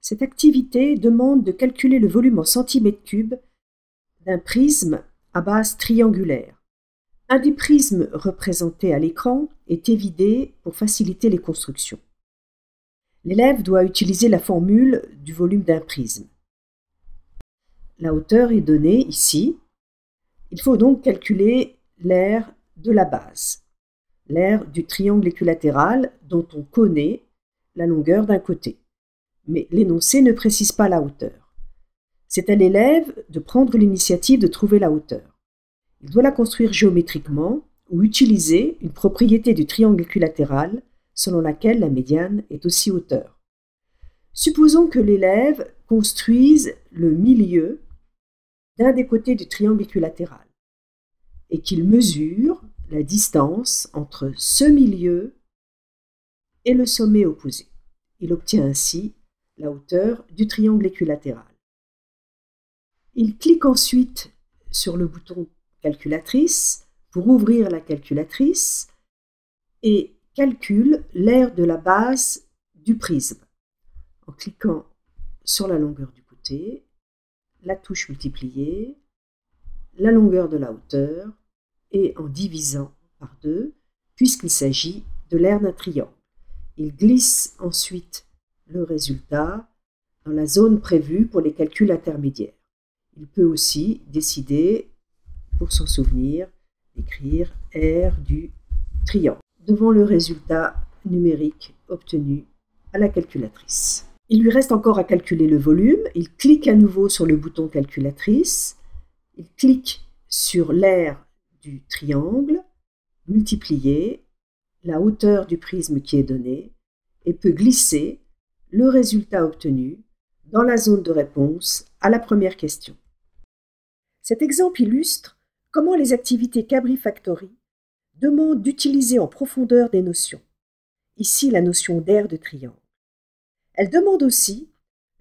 Cette activité demande de calculer le volume en centimètres cubes d'un prisme à base triangulaire. Un des prismes représentés à l'écran est évidé pour faciliter les constructions. L'élève doit utiliser la formule du volume d'un prisme. La hauteur est donnée ici. Il faut donc calculer l'aire de la base, l'aire du triangle équilatéral dont on connaît la longueur d'un côté. Mais l'énoncé ne précise pas la hauteur. C'est à l'élève de prendre l'initiative de trouver la hauteur. Il doit la construire géométriquement ou utiliser une propriété du triangle équilatéral selon laquelle la médiane est aussi hauteur. Supposons que l'élève construise le milieu d'un des côtés du triangle équilatéral et qu'il mesure la distance entre ce milieu et le sommet opposé. Il obtient ainsi la hauteur du triangle équilatéral. Il clique ensuite sur le bouton calculatrice pour ouvrir la calculatrice et calcule l'aire de la base du prisme en cliquant sur la longueur du côté, la touche multiplier, la longueur de la hauteur et en divisant par 2 puisqu'il s'agit de l'aire d'un triangle. Il glisse ensuite le résultat dans la zone prévue pour les calculs intermédiaires. Il peut aussi décider, pour s'en souvenir, d'écrire R du triangle devant le résultat numérique obtenu à la calculatrice. Il lui reste encore à calculer le volume. Il clique à nouveau sur le bouton calculatrice. Il clique sur l'aire du triangle, multiplier la hauteur du prisme qui est donnée et peut glisser le résultat obtenu dans la zone de réponse à la première question. Cet exemple illustre comment les activités Cabri Factory demandent d'utiliser en profondeur des notions. Ici, la notion d'aire de triangle. Elles demandent aussi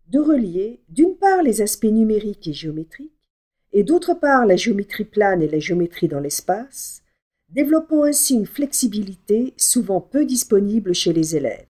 de relier d'une part les aspects numériques et géométriques et d'autre part la géométrie plane et la géométrie dans l'espace, développant ainsi une flexibilité souvent peu disponible chez les élèves.